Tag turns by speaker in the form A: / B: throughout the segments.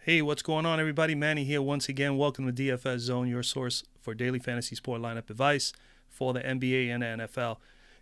A: Hey, what's going on, everybody? Manny here once again. Welcome to DFS Zone, your source for daily fantasy sport lineup advice for the NBA and the NFL.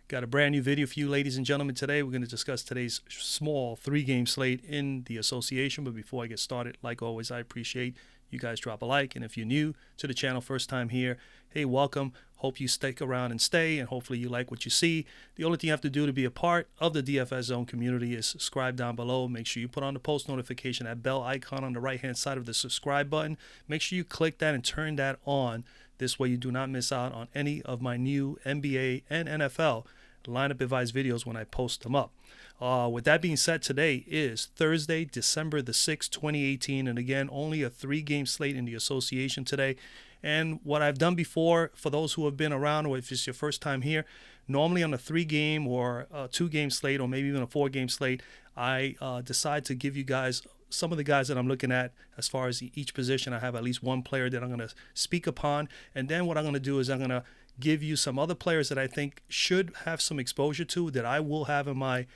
A: Got a brand new video for you, ladies and gentlemen. Today, we're going to discuss today's small 3-game slate in the association. But before I get started, like always, I appreciate you guys drop a like. And if you're new to the channel, first time here, hey, welcome. Hope you stick around and stay, and hopefully you like what you see. The only thing you have to do to be a part of the DFS Zone community is subscribe down below. Make sure you put on the post notification, that bell icon on the right-hand side of the subscribe button. Make sure you click that and turn that on. This way you do not miss out on any of my new NBA and NFL lineup advice videos when I post them up. With that being said, today is Thursday, December the 6th, 2018. And again, only a 3-game slate in the association today. And what I've done before, for those who have been around or if it's your first time here, normally on a 3-game or a 2-game slate or maybe even a 4-game slate, I decide to give you guys some of the guys that I'm looking at as far as each position. I have at least one player that I'm going to speak upon. And then what I'm going to do is I'm going to give you some other players that I think should have some exposure to, that I will have in my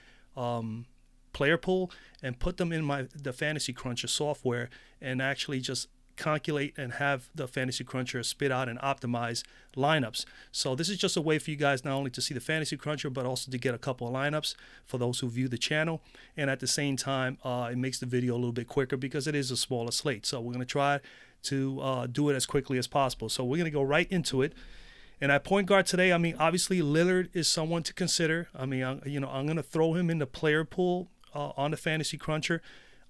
A: player pool, and put them in the Fantasy Cruncher software and actually just calculate and have the Fantasy Cruncher spit out and optimize lineups. So this is just a way for you guys not only to see the Fantasy Cruncher, but also to get a couple of lineups for those who view the channel. And at the same time, it makes the video a little bit quicker because it is a smaller slate. So we're going to try to do it as quickly as possible. So we're going to go right into it. And at point guard today, I mean, obviously Lillard is someone to consider. I mean, I'm going to throw him in the player pool on the Fantasy Cruncher.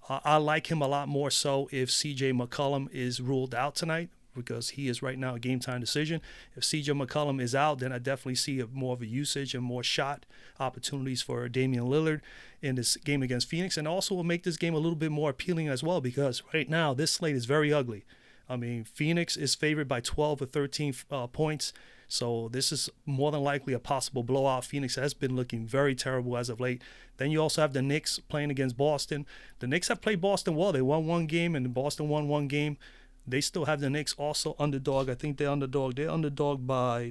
A: I like him a lot more so if CJ McCollum is ruled out tonight, because he is right now a game time decision. If CJ McCollum is out, then I definitely see more of a usage and more shot opportunities for Damian Lillard in this game against Phoenix. And also will make this game a little bit more appealing as well, because right now this slate is very ugly. I mean, Phoenix is favored by 12 or 13 points. So this is more than likely a possible blowout. Phoenix has been looking very terrible as of late. Then you also have the Knicks playing against Boston. The Knicks have played Boston well. They won one game, and Boston won one game. They still have the Knicks also underdog. I think they're underdog. They're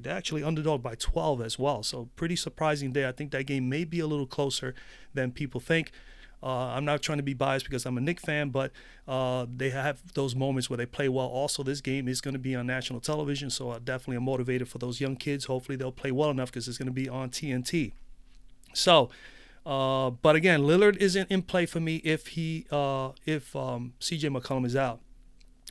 A: actually underdog by 12 as well. So pretty surprising there. I think that game may be a little closer than people think. I'm not trying to be biased because I'm a Knicks fan, but they have those moments where they play well. Also, this game is going to be on national television, so I definitely am motivated for those young kids. Hopefully, they'll play well enough because it's going to be on TNT. So, but again, Lillard isn't in play for me if CJ McCollum is out.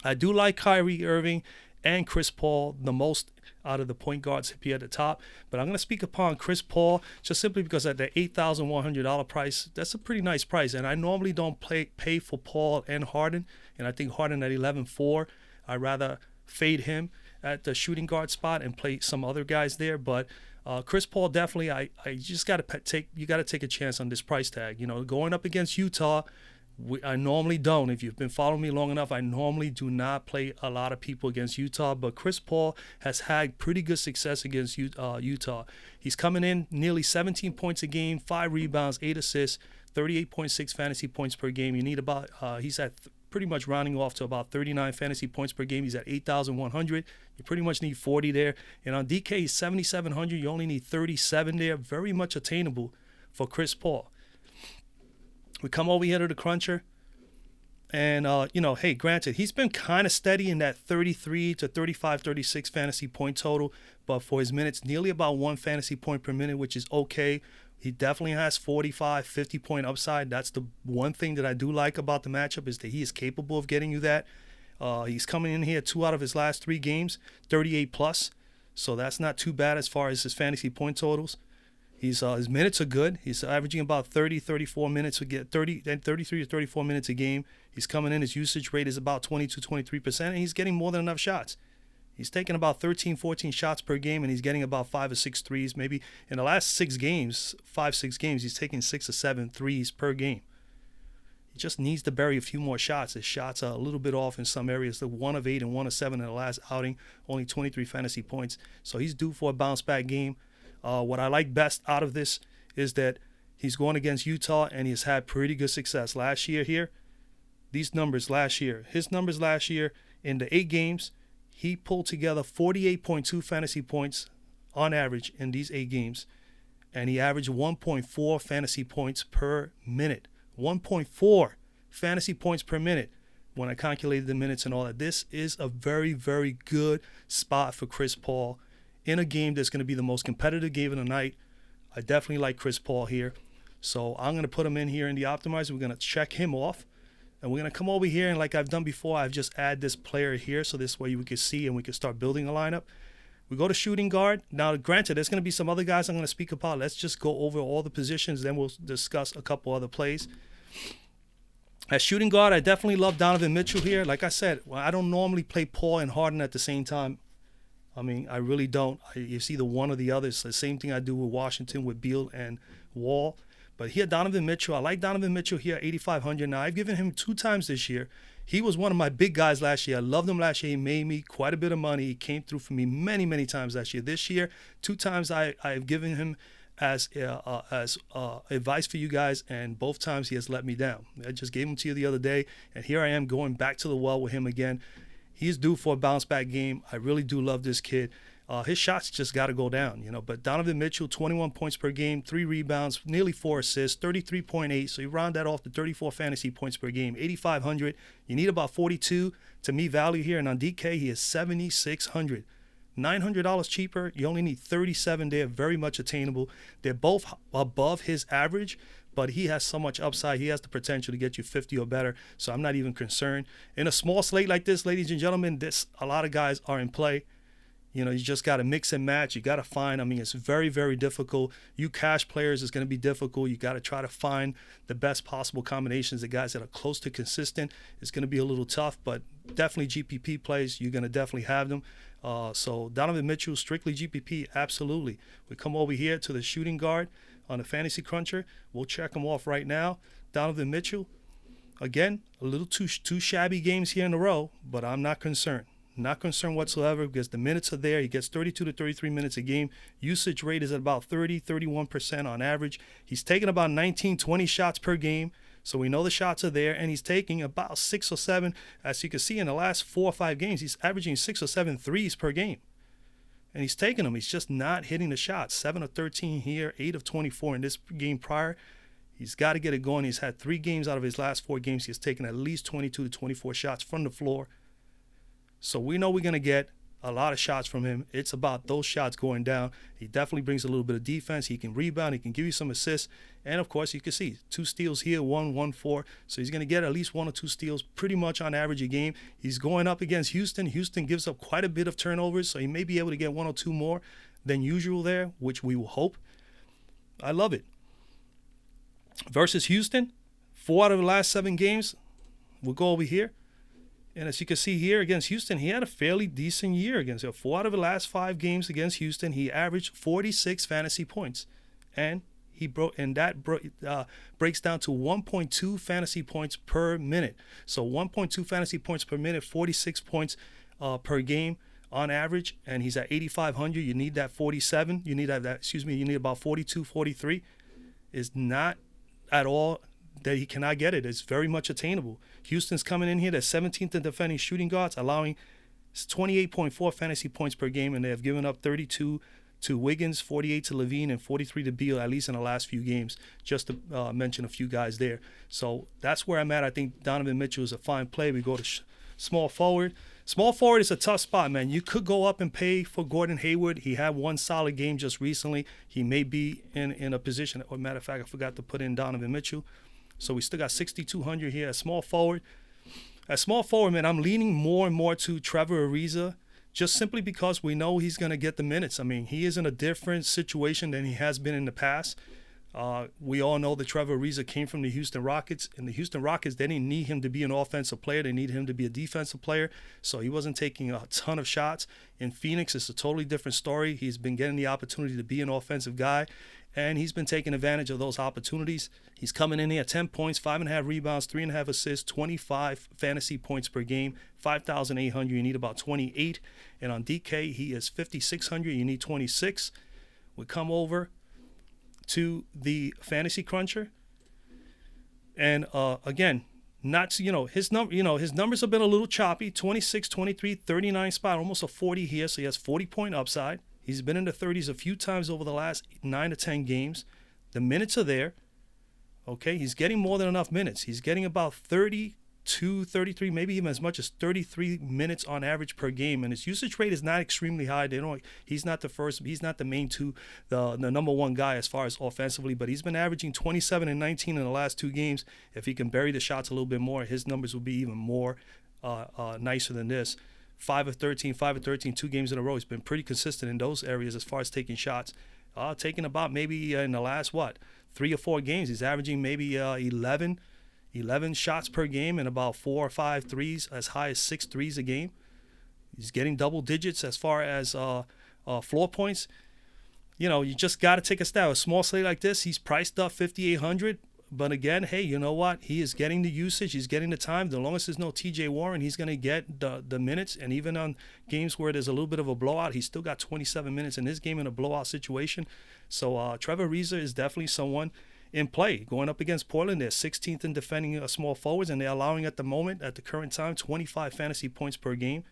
A: I do like Kyrie Irving and Chris Paul the most out of the point guards here at the top. But I'm going to speak upon Chris Paul just simply because at the $8,100 price, that's a pretty nice price. And I normally don't pay for Paul and Harden. And I think Harden at 11.4, I'd rather fade him at the shooting guard spot and play some other guys there. But Chris Paul, definitely, I just got to take a chance on this price tag. You know, going up against Utah, I normally don't. If you've been following me long enough, I normally do not play a lot of people against Utah. But Chris Paul has had pretty good success against Utah. He's coming in nearly 17 points a game, 5 rebounds, 8 assists, 38.6 fantasy points per game. You need about, he's at pretty much rounding off to about 39 fantasy points per game. He's at 8,100. You pretty much need 40 there. And on DK, he's 7,700. You only need 37 there. Very much attainable for Chris Paul. We come over here to the Cruncher, and, hey, granted, he's been kind of steady in that 33 to 35, 36 fantasy point total, but for his minutes, nearly about 1 fantasy point per minute, which is okay. He definitely has 45, 50-point upside. That's the one thing that I do like about the matchup, is that he is capable of getting you that. He's coming in here 2 out of his last 3 games, 38+, so that's not too bad as far as his fantasy point totals. His minutes are good. He's averaging about 34 minutes to get 33 to 34 minutes a game. He's coming in. His usage rate is about 23%, and he's getting more than enough shots. He's taking about 13, 14 shots per game, and he's getting about 5 or 6 threes. Maybe in the last 6 games, he's taking 6 or 7 threes per game. He just needs to bury a few more shots. His shots are a little bit off in some areas. The 1 of 8 and 1 of 7 in the last outing, only 23 fantasy points. So he's due for a bounce-back game. What I like best out of this is that he's going against Utah, and he's had pretty good success. Last year here, his numbers last year in the 8 games, he pulled together 48.2 fantasy points on average in these 8 games, and he averaged 1.4 fantasy points per minute. 1.4 fantasy points per minute. when I calculated the minutes and all that. This is a very, very good spot for Chris Paul in a game that's going to be the most competitive game of the night. I definitely like Chris Paul here. So I'm going to put him in here in the optimizer. We're going to check him off. And we're going to come over here, and like I've done before, I've just add this player here so this way we can see and we can start building a lineup. We go to shooting guard. Now, granted, there's going to be some other guys I'm going to speak about. Let's just go over all the positions, then we'll discuss a couple other plays. At shooting guard, I definitely love Donovan Mitchell here. Like I said, I don't normally play Paul and Harden at the same time. I mean, I really don't. It's either one or the other. It's the same thing I do with Washington, with Beal and Wall. But here, Donovan Mitchell, I like Donovan Mitchell here at 8,500. Now, I've given him 2 times this year. He was one of my big guys last year. I loved him last year. He made me quite a bit of money. He came through for me many, many times last year. This year, 2 times I've given him as advice for you guys, and both times he has let me down. I just gave him to you the other day, and here I am going back to the well with him again. He's due for a bounce-back game. I really do love this kid. His shots just got to go down, you know. But Donovan Mitchell, 21 points per game, 3 rebounds, nearly 4 assists, 33.8. So you round that off to 34 fantasy points per game, 8,500. You need about 42 to meet value here. And on DK, he is 7,600. $900 cheaper. You only need 37 there. Very much attainable. They're both above his average, but he has so much upside. He has the potential to get you 50 or better. So I'm not even concerned. In a small slate like this, ladies and gentlemen, a lot of guys are in play. You know, you just got to mix and match. You got to find, I mean, it's very, very difficult. You cash players, it's going to be difficult. You got to try to find the best possible combinations. The guys that are close to consistent, it's going to be a little tough, but definitely GPP plays, you're going to definitely have them. So Donovan Mitchell, strictly GPP, absolutely. We come over here to the shooting guard on the Fantasy Cruncher. We'll check him off right now. Donovan Mitchell, again, a little too shabby games here in a row, but I'm not concerned. Not concerned whatsoever because the minutes are there. He gets 32 to 33 minutes a game. Usage rate is at about 31% on average. He's taking about 19, 20 shots per game. So we know the shots are there, and he's taking about 6 or 7. As you can see in the last 4 or 5 games, he's averaging 6 or 7 threes per game. And he's taking them. He's just not hitting the shots. 7 of 13 here, 8 of 24 in this game prior. He's got to get it going. He's had 3 games out of his last 4 games. He's taken at least 22 to 24 shots from the floor. So we know we're going to get a lot of shots from him. It's about those shots going down. He definitely brings a little bit of defense. He can rebound. He can give you some assists. And, of course, you can see 2 steals here, 1, 4. So he's going to get at least 1 or 2 steals pretty much on average a game. He's going up against Houston. Houston gives up quite a bit of turnovers, so he may be able to get 1 or 2 more than usual there, which we will hope. I love it. Versus Houston, 4 out of the last 7 games. We'll go over here. And as you can see here against Houston, he had a fairly decent year against him. 4 out of the last 5 games against Houston, he averaged 46 fantasy points. And breaks down to 1.2 fantasy points per minute. So 1.2 fantasy points per minute, 46 points per game on average. And he's at 8,500. You need that 47. You need about 42, 43. Is not at all that he cannot get it. It's very much attainable. Houston's coming in here. They're 17th in defending shooting guards, allowing 28.4 fantasy points per game, and they have given up 32 to Wiggins, 48 to Levine, and 43 to Beal, at least in the last few games, just to mention a few guys there. So that's where I'm at. I think Donovan Mitchell is a fine play. We go to small forward. Small forward is a tough spot, man. You could go up and pay for Gordon Hayward. He had 1 solid game just recently. He may be in a position. As a matter of fact, I forgot to put in Donovan Mitchell. So we still got 6,200 here at small forward. At small forward, man, I'm leaning more and more to Trevor Ariza, just simply because we know he's going to get the minutes. I mean, he is in a different situation than he has been in the past. We all know that Trevor Ariza came from the Houston Rockets. And the Houston Rockets, they didn't need him to be an offensive player. They needed him to be a defensive player. So he wasn't taking a ton of shots. In Phoenix, it's a totally different story. He's been getting the opportunity to be an offensive guy, and he's been taking advantage of those opportunities. He's coming in here 10 points, 5.5 rebounds, 3.5 assists, 25 fantasy points per game, 5,800. You need about 28. And on DK, he is 5,600. You need 26. We come over to the Fantasy Cruncher, and again, his numbers have been a little choppy. 26, 23, 39 spot, almost a 40 here. So he has 40-point upside. He's been in the 30s a few times over the last 9 to 10 games. The minutes are there. Okay, he's getting more than enough minutes. He's getting about 32 33, maybe even as much as 33 minutes on average per game, and his usage rate is not extremely high. He's not the main the number one guy as far as offensively, but he's been averaging 27 and 19 in the last 2 games. If he can bury the shots a little bit more, his numbers will be even more nicer than this. 5 of 13, 2 games in a row. He's been pretty consistent in those areas as far as taking shots. Taking about maybe in the last 3 or 4 games, he's averaging maybe 11 shots per game and about 4 or 5 threes, as high as 6 threes a game. He's getting double digits as far as floor points. You just got to take a stab. A small slate like this, he's priced up 5,800. But again, hey, you know what? He is getting the usage. He's getting the time. The longest there's no TJ Warren, he's going to get the minutes. And even on games where there's a little bit of a blowout, he's still got 27 minutes in this game in a blowout situation. So Trevor Ariza is definitely someone in play. Going up against Portland, they're 16th in defending small forwards, and they're allowing at the current time, 25 fantasy points per game.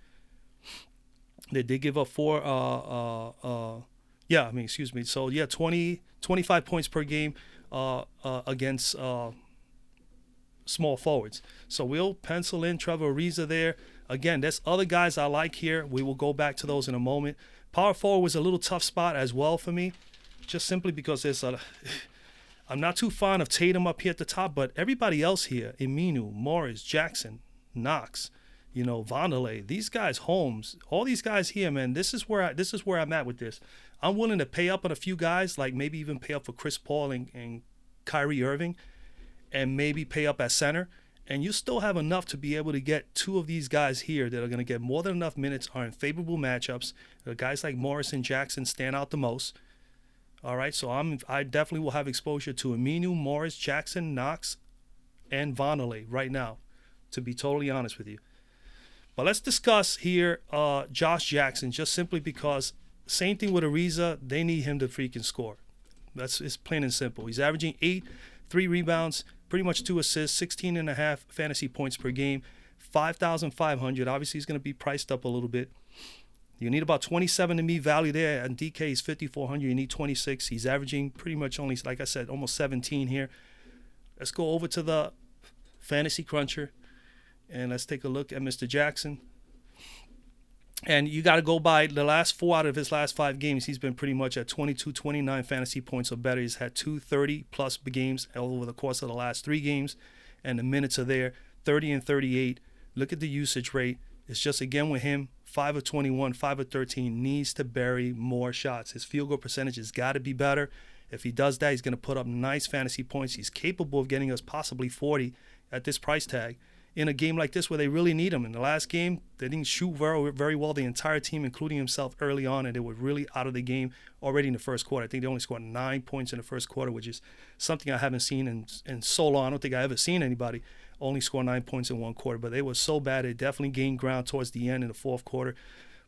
A: They did give up 25 points per game against small forwards. So we'll pencil in Trevor Ariza there. Again, there's other guys I like here. We will go back to those in a moment. Power forward was a little tough spot as well for me, just simply because I'm not too fond of Tatum up here at the top, but everybody else here, Aminu, Morris, Jackson, Knox, Vondelay, these guys, Holmes, all these guys here, man, this is where I'm at with this. I'm willing to pay up on a few guys, like maybe even pay up for Chris Paul and Kyrie Irving, and maybe pay up at center, and you still have enough to be able to get 2 of these guys here that are going to get more than enough minutes, are in favorable matchups. Guys like Morris and Jackson stand out the most. All right, so I definitely will have exposure to Aminu, Morris, Jackson, Knox, and Vondelay right now, to be totally honest with you. But let's discuss here Josh Jackson, just simply because same thing with Ariza, they need him to freaking score. It's plain and simple. He's averaging 8, 3 rebounds, pretty much 2 assists, 16.5 fantasy points per game, 5,500. Obviously, he's going to be priced up a little bit. You need about 27 to me value there. And DK is 5,400. You need 26. He's averaging pretty much only, like I said, almost 17 here. Let's go over to the Fantasy Cruncher, and let's take a look at Mr. Jackson. And you got to go by the last 4 out of his last 5 games. He's been pretty much at 22, 29 fantasy points or better. He's had 2 30-plus games over the course of the last 3 games, and the minutes are there, 30 and 38. Look at the usage rate. It's just, again, with him, 5 of 21, 5 of 13, needs to bury more shots. His field goal percentage has got to be better. If he does that, he's going to put up nice fantasy points. He's capable of getting us possibly 40 at this price tag in a game like this where they really need him. In the last game, they didn't shoot very, very well, the entire team, including himself, early on, and they were really out of the game already in the first quarter. I think they only scored 9 points in the first quarter, which is something I haven't seen in so long. I don't think I ever seen anybody only score 9 points in one quarter, but they were so bad. They definitely gained ground towards the end in the fourth quarter.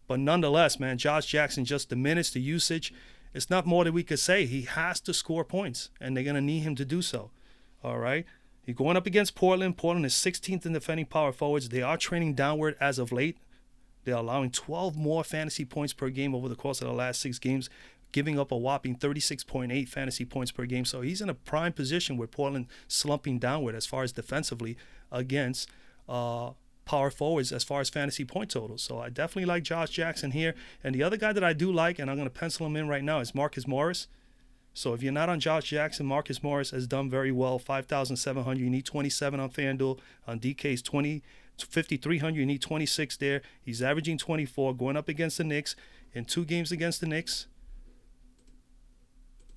A: But nonetheless, man, Josh Jackson, just the minutes, the usage, it's not more that we could say. He has to score points, and they're going to need him to do so. All right? You're going up against Portland. Portland is 16th in defending power forwards. They are trending downward as of late. They're allowing 12 more fantasy points per game over the course of the last 6 games, giving up a whopping 36.8 fantasy points per game. So he's in a prime position with Portland slumping downward as far as defensively against power forwards as far as fantasy point totals. So I definitely like Josh Jackson here. And the other guy that I do like, and I'm going to pencil him in right now, is Marcus Morris. So if you're not on Josh Jackson, Marcus Morris has done very well. 5,700. You need 27 on Fanduel. On DK's 5,300. You need 26 there. He's averaging 24, going up against the Knicks. In 2 games against the Knicks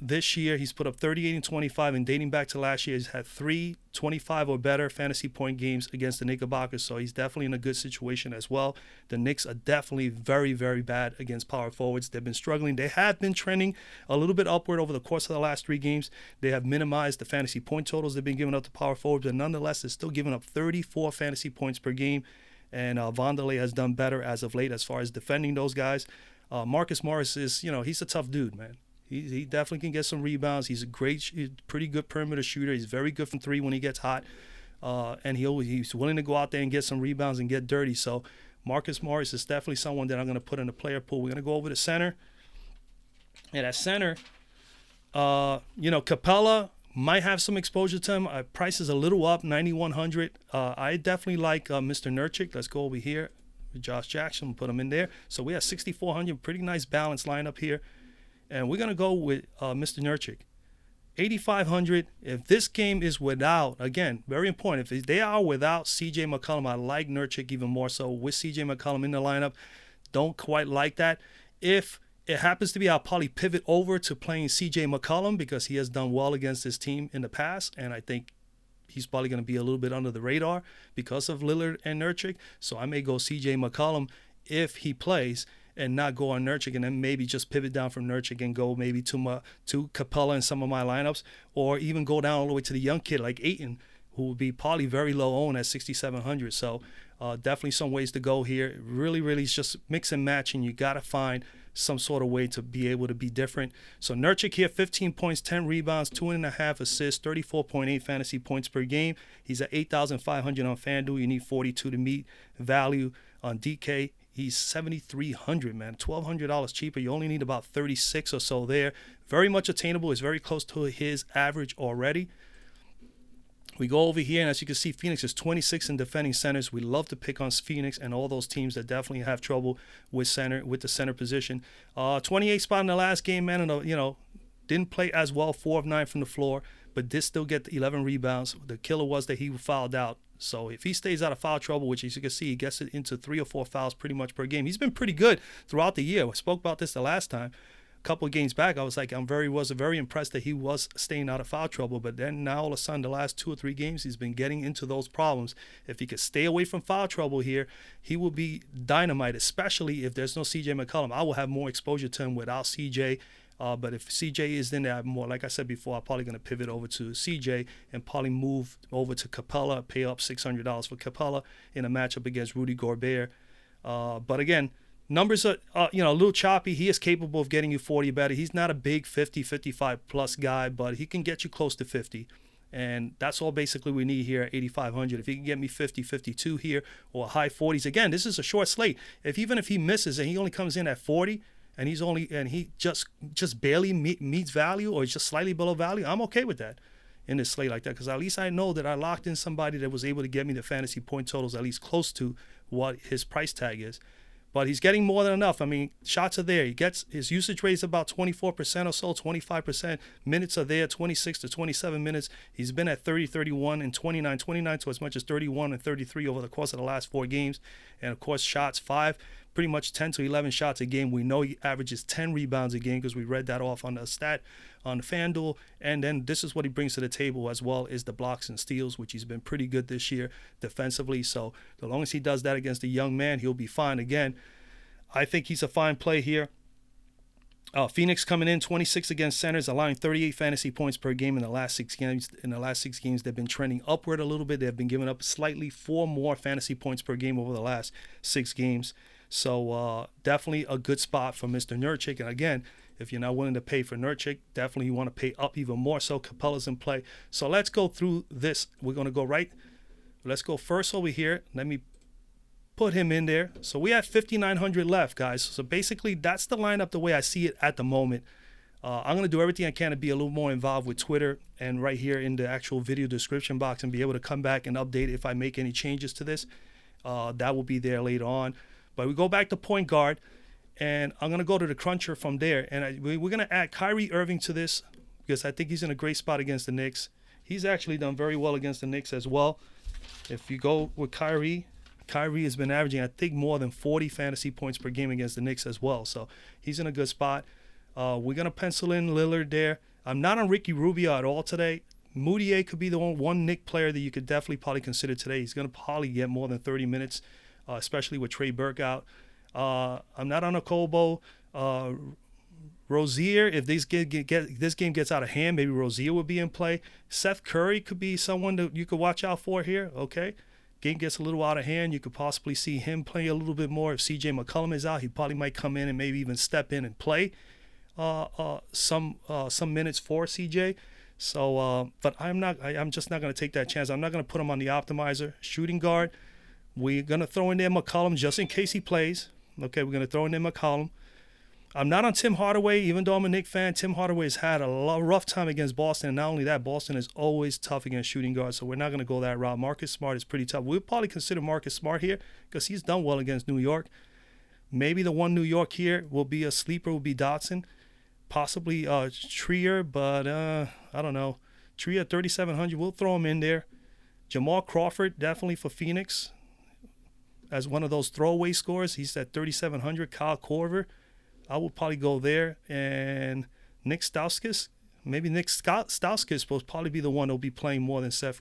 A: this year, he's put up 38 and 25, and dating back to last year, he's had 3 25 or better fantasy point games against the Knickerbockers, so he's definitely in a good situation as well. The Knicks are definitely very, very bad against power forwards. They've been struggling. They have been trending a little bit upward over the course of the last 3 games. They have minimized the fantasy point totals they've been giving up to power forwards, but nonetheless, they're still giving up 34 fantasy points per game, and Vondelay has done better as of late as far as defending those guys. Marcus Morris is, he's a tough dude, man. He definitely can get some rebounds. He's pretty good perimeter shooter. He's very good from 3 when he gets hot. And he's willing to go out there and get some rebounds and get dirty. So Marcus Morris is definitely someone that I'm going to put in the player pool. We're going to go over to center. And at center, Capella, Might have some exposure to him. Price is a little up, 9,100. I definitely like Mr. Nurkic. Let's go over here with Josh Jackson. We'll put him in there. So we have 6,400. Pretty nice balanced lineup here. And we're going to go with Mr. Nurkic. 8,500. If this game is without, again, very important, if they are without C.J. McCollum, I like Nurkic even more so. With C.J. McCollum in the lineup, don't quite like that. If it happens to be, I'll probably pivot over to playing C.J. McCollum because he has done well against this team in the past, and I think he's probably going to be a little bit under the radar because of Lillard and Nurkic. So I may go C.J. McCollum if he plays and not go on Nurkic, and then maybe just pivot down from Nurkic and go maybe to Capella in some of my lineups, or even go down all the way to the young kid like Ayton, who will be probably very low owned at 6,700. So definitely some ways to go here. Really, it's just mix and match, and you got to find some sort of way to be able to be different. So Nurkic here, 15 points, 10 rebounds, 2.5 assists, 34.8 fantasy points per game. He's at 8,500 on Fanduel. You need 42 to meet value on DK. He's 7,300, man, $1,200 cheaper. You only need about 36 or so there. Very much attainable. It's very close to his average already. We go over here, and as you can see, Phoenix is 26 in defending centers. We love to pick on Phoenix and all those teams that definitely have trouble with the center position. 28 spot in the last game, man, and didn't play as well, 4 of 9 from the floor, but did still get the 11 rebounds. The killer was that he fouled out. So if he stays out of foul trouble, which as you can see, he gets it into 3 or 4 fouls pretty much per game. He's been pretty good throughout the year. I spoke about this the last time. A couple of games back, I was like, was very impressed that he was staying out of foul trouble. But then now all of a sudden, the last 2 or 3 games, he's been getting into those problems. If he could stay away from foul trouble here, he will be dynamite, especially if there's no C.J. McCollum. I will have more exposure to him without C.J., but if CJ is in there more, like I said before, I'm probably going to pivot over to CJ and probably move over to Capella, pay up $600 for Capella in a matchup against Rudy Gobert. But again, numbers are a little choppy. He is capable of getting you 40 better. He's not a big 50, 55 plus guy, but he can get you close to 50. And that's all basically we need here at 8,500. If he can get me 50, 52 here or high 40s. Again, this is a short slate. Even if he misses and he only comes in at 40, and he just barely meets value or just slightly below value, I'm okay with that in this slate like that, because at least I know that I locked in somebody that was able to get me the fantasy point totals at least close to what his price tag is. But he's getting more than enough. I mean, shots are there. His usage rate is about 24% or so, 25%. Minutes are there, 26 to 27 minutes. He's been at 30, 31, and 29 to as much as 31 and 33 over the course of the last 4 games. And, of course, shots, 5, pretty much 10 to 11 shots a game. We know he averages 10 rebounds a game because we read that off on the stat on FanDuel. And then this is what he brings to the table as well, is the blocks and steals, which he's been pretty good this year defensively. So as long as he does that against a young man, he'll be fine. Again, I think he's a fine play here. Phoenix coming in 26 against centers, allowing 38 fantasy points per game in the last 6 games. In the last 6 games, they've been trending upward a little bit. They've been giving up slightly 4 more fantasy points per game over the last 6 games. So definitely a good spot for Mr. Nurkic. And again, if you're not willing to pay for Nurkic, definitely you want to pay up even more so. Capella's in play. So let's go through this. We're going to go Let's go first over here. Let me put him in there. So we have 5,900 left, guys. So basically, that's the lineup the way I see it at the moment. I'm going to do everything I can to be a little more involved with Twitter and right here in the actual video description box and be able to come back and update if I make any changes to this. That will be there later on. But we go back to point guard, and I'm going to go to the cruncher from there. And we're going to add Kyrie Irving to this because I think he's in a great spot against the Knicks. He's actually done very well against the Knicks as well. If you go with Kyrie has been averaging, I think, more than 40 fantasy points per game against the Knicks as well. So he's in a good spot. We're going to pencil in Lillard there. I'm not on Ricky Rubio at all today. Moutier could be the one Knick player that you could definitely probably consider today. He's going to probably get more than 30 minutes. Especially with Trey Burke out. I'm not on Okobo. Rozier, if this game gets out of hand, maybe Rozier would be in play. Seth Curry could be someone that you could watch out for here, okay? Game gets a little out of hand. You could possibly see him play a little bit more. If C.J. McCollum is out, he probably might come in and maybe even step in and play some minutes for C.J. So, but I'm just not going to take that chance. I'm not going to put him on the optimizer. Shooting guard. We're going to throw in there McCollum just in case he plays. Okay, we're going to throw in there McCollum. I'm not on Tim Hardaway, even though I'm a Knicks fan. Tim Hardaway's had a rough time against Boston. And not only that, Boston is always tough against shooting guards. So we're not going to go that route. Marcus Smart is pretty tough. We'll probably consider Marcus Smart here because he's done well against New York. Maybe the one New York here will be a sleeper, will be Dotson. Possibly Trier, but I don't know. Trier 3,700, we'll throw him in there. Jamal Crawford, definitely for Phoenix. As one of those throwaway scores, he's at 3,700. Kyle Korver, I would probably go there. And Nick Stauskas, maybe Nick Stauskas will probably be the one who'll be playing more than Seth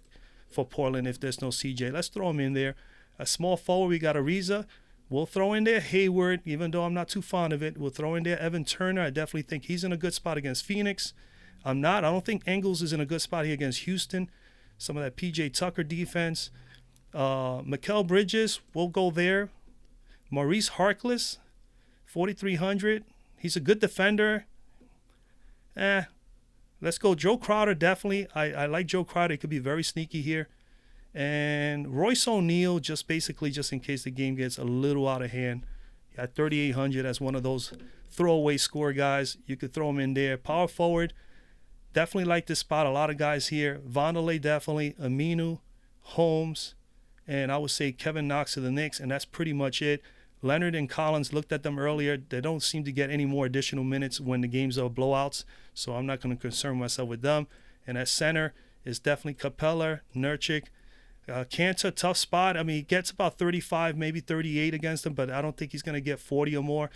A: for Portland if there's no CJ. Let's throw him in there. A small forward, we got Ariza. We'll throw in there Hayward, even though I'm not too fond of it. We'll throw in there Evan Turner. I definitely think he's in a good spot against Phoenix. I don't think Engels is in a good spot here against Houston. Some of that P.J. Tucker defense. Mikal Bridges, we'll go there. Maurice Harkless, 4,300. He's a good defender. Let's go Joe Crowder, definitely. I like Joe Crowder. He could be very sneaky here. And Royce O'Neal, just in case the game gets a little out of hand. At 3,800, as one of those throwaway score guys. You could throw him in there. Power forward, definitely like this spot. A lot of guys here. Vondelay, definitely. Aminu, Holmes, and I would say Kevin Knox of the Knicks, and that's pretty much it. Leonard and Collins, looked at them earlier. They don't seem to get any more additional minutes when the games are blowouts, so I'm not going to concern myself with them. And at center is definitely Capella, Nurkic. Cantor, tough spot. I mean, he gets about 35, maybe 38 against him, but I don't think he's going to get 40 or more.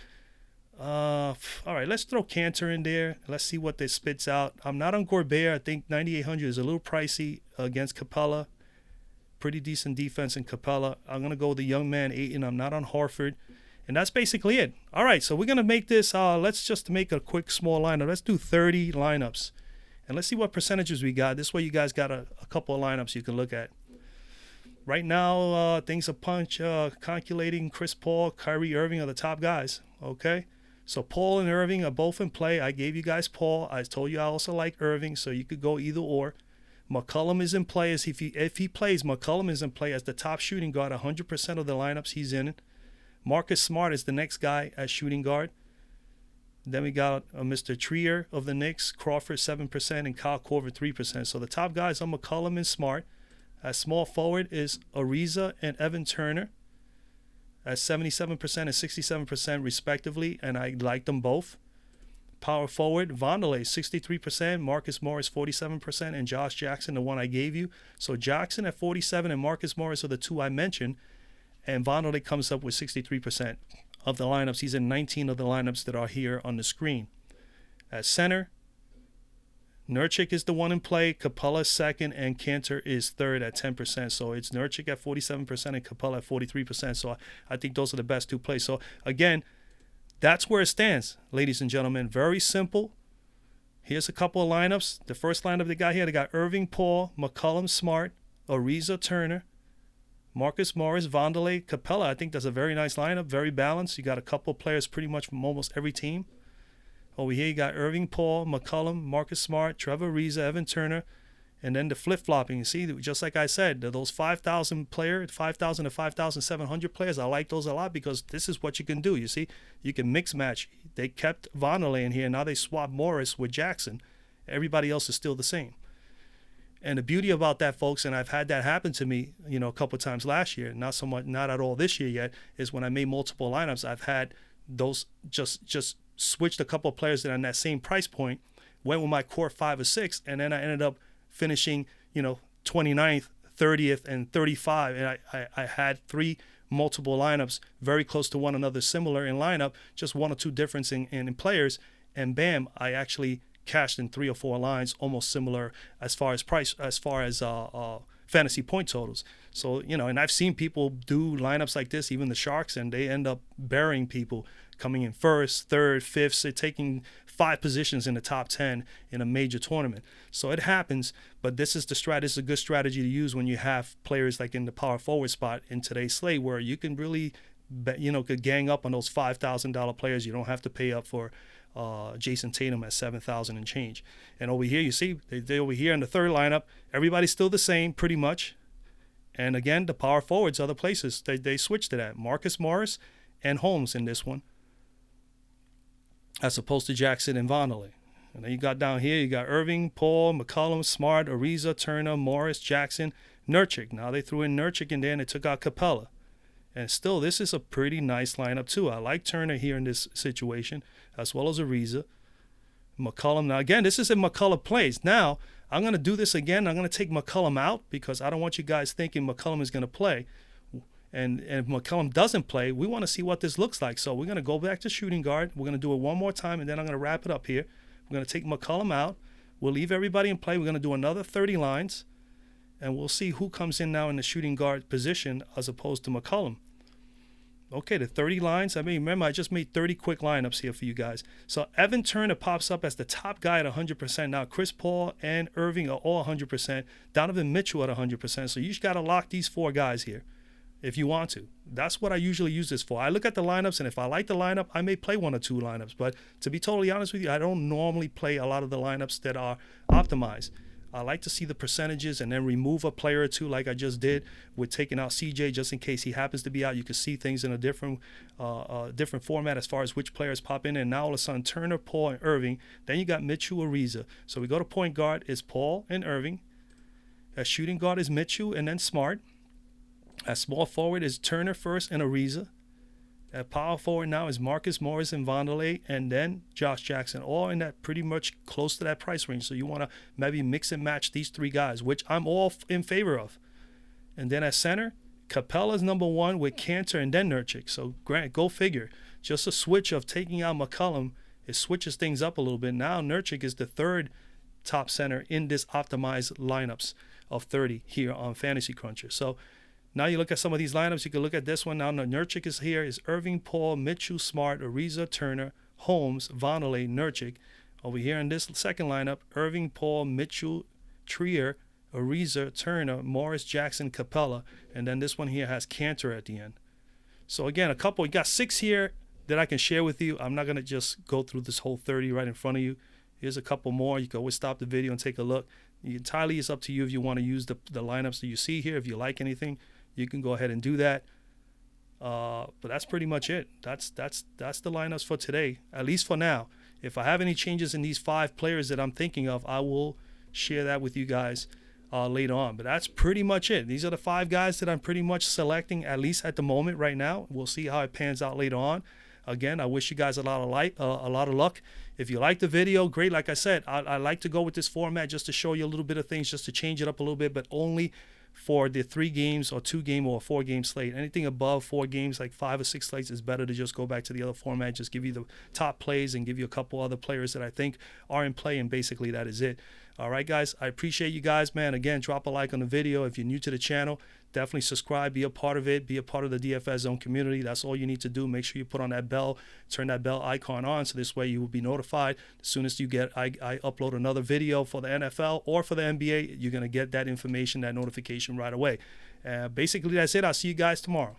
A: All right, let's throw Cantor in there. Let's see what this spits out. I'm not on Gobert. I think 9,800 is a little pricey against Capella. Pretty decent defense in Capella. I'm going to go with the young man, Ayton. I'm not on Horford. And that's basically it. All right, so we're going to make this, let's just make a quick small lineup. Let's do 30 lineups. And let's see what percentages we got. This way you guys got a couple of lineups you can look at. Right now, things are calculating. Chris Paul, Kyrie Irving are the top guys, okay? So Paul and Irving are both in play. I gave you guys Paul. I told you I also like Irving, so you could go either or. McCollum is in play. If he plays, McCollum is in play as the top shooting guard, 100% of the lineups he's in. Marcus Smart is the next guy as shooting guard. Then we got Mr. Trier of the Knicks, Crawford 7%, and Kyle Korver 3%. So the top guys are McCollum and Smart. As small forward is Ariza and Evan Turner at 77% and 67% respectively, and I like them both. Power forward, Vondelay 63%, Marcus Morris 47%, and Josh Jackson, the one I gave you. So Jackson at 47 and Marcus Morris are the two I mentioned, and Vondelay comes up with 63% of the lineups. He's in 19 of the lineups that are here on the screen. At center, Nurkic is the one in play, Capella second, and Cantor is third at 10%. So it's Nurkic at 47% and Capella at 43%. So I think those are the best two plays. So again, that's where it stands, ladies and gentlemen. Very simple. Here's a couple of lineups. The first lineup they got here, they got Irving, Paul, McCollum, Smart, Ariza, Turner, Marcus Morris, Vondelay, Capella. I think that's a very nice lineup, very balanced. You got a couple of players pretty much from almost every team. Over here, you got Irving, Paul, McCollum, Marcus Smart, Trevor Ariza, Evan Turner, and then the flip-flopping. You see, just like I said, those 5,000 players, 5,000 to 5,700 players, I like those a lot because this is what you can do. You see, you can mix match. They kept Vondelay in here. Now they swap Morris with Jackson. Everybody else is still the same. And the beauty about that, folks, and I've had that happen to me, a couple of times last year, not at all this year yet, is when I made multiple lineups, I've had those just switched a couple of players that are on that same price point, went with my core 5 or 6, and then I ended up finishing, 29th, 30th, and 35. And I had 3 multiple lineups very close to one another, similar in lineup, just 1 or 2 difference in players. And bam, I actually cashed in 3 or 4 lines, almost similar as far as price, as far as fantasy point totals. So, and I've seen people do lineups like this, even the Sharks, and they end up burying people, coming in first, third, fifth, so taking 5 positions in the top 10 in a major tournament. So it happens, but this is a good strategy to use when you have players like in the power forward spot in today's slate, where you can really, could gang up on those $5,000 players. You don't have to pay up for Jason Tatum at $7,000 and change. And over here, you see, they over here in the third lineup, everybody's still the same pretty much. And again, the power forwards are the places they switched to that. Marcus Morris and Holmes in this one. as opposed to Jackson and Vonleh. And then you got down here, you got Irving, Paul, McCollum, Smart, Ariza, Turner, Morris, Jackson, Nurkic. Now they threw in Nurkic in there and they took out Capella. And still, this is a pretty nice lineup too. I like Turner here in this situation, as well as Ariza. McCollum. Now again, this is if McCollum plays. Now, I'm going to do this again. I'm going to take McCollum out because I don't want you guys thinking McCollum is going to play. And if McCollum doesn't play, we want to see what this looks like. So we're going to go back to shooting guard. We're going to do it one more time, and then I'm going to wrap it up here. We're going to take McCollum out. We'll leave everybody in play. We're going to do another 30 lines, and we'll see who comes in now in the shooting guard position as opposed to McCollum. Okay, the 30 lines. I mean, remember, I just made 30 quick lineups here for you guys. So Evan Turner pops up as the top guy at 100%. Now Chris Paul and Irving are all 100%. Donovan Mitchell at 100%. So you just got to lock these 4 guys here if you want to. That's what I usually use this for. I look at the lineups, and if I like the lineup, I may play 1 or 2 lineups. But to be totally honest with you, I don't normally play a lot of the lineups that are optimized. I like to see the percentages and then remove a player or 2 like I just did with taking out CJ just in case he happens to be out. You can see things in a different format as far as which players pop in. And now all of a sudden Turner, Paul, and Irving. Then you got Mitchell, Ariza. So we go to point guard is Paul and Irving. At shooting guard is Mitchell and then Smart. At small forward is Turner first and Ariza. At power forward now is Marcus Morris and Vonleh, and then Josh Jackson, all in that pretty much close to that price range. So you want to maybe mix and match these 3 guys, which I'm all in favor of. And then at center, Capella's number 1 with Cantor and then Nurkic. So Grant, go figure. Just a switch of taking out McCollum, it switches things up a little bit. Now Nurkic is the 3rd top center in this optimized lineups of 30 here on Fantasy Cruncher. So now you look at some of these lineups. You can look at this one. Now Nurkic is here. Is Irving, Paul, Mitchell, Smart, Ariza, Turner, Holmes, Vonleh, Nurkic. Over here in this second lineup, Irving, Paul, Mitchell, Trier, Ariza, Turner, Morris, Jackson, Capella. And then this one here has Cantor at the end. So again, you got 6 here that I can share with you. I'm not going to just go through this whole 30 right in front of you. Here's a couple more. You can always stop the video and take a look. Entirely is up to you if you want to use the lineups that you see here. If you like anything, you can go ahead and do that. But that's pretty much it. That's the lineups for today, at least for now. If I have any changes in these 5 players that I'm thinking of, I will share that with you guys later on. But that's pretty much it. These are the 5 guys that I'm pretty much selecting, at least at the moment right now. We'll see how it pans out later on. Again, I wish you guys a lot of luck. If you like the video, great. Like I said, I like to go with this format just to show you a little bit of things, just to change it up a little bit, but only for the 3 games or 2 game or 4 game slate. Anything above 4 games, like 5 or 6 slates, is better to just go back to the other format, just give you the top plays and give you a couple other players that I think are in play, and basically that is it. All right, guys, I appreciate you guys, man. Again, drop a like on the video. If you're new to the channel, definitely subscribe, be a part of it, be a part of the DFS Zone community. That's all you need to do. Make sure you put on that bell, turn that bell icon on, so this way you will be notified as soon as you get I upload another video for the NFL or for the NBA. You're going to get that information, that notification right away. Basically, that's it. I'll see you guys tomorrow.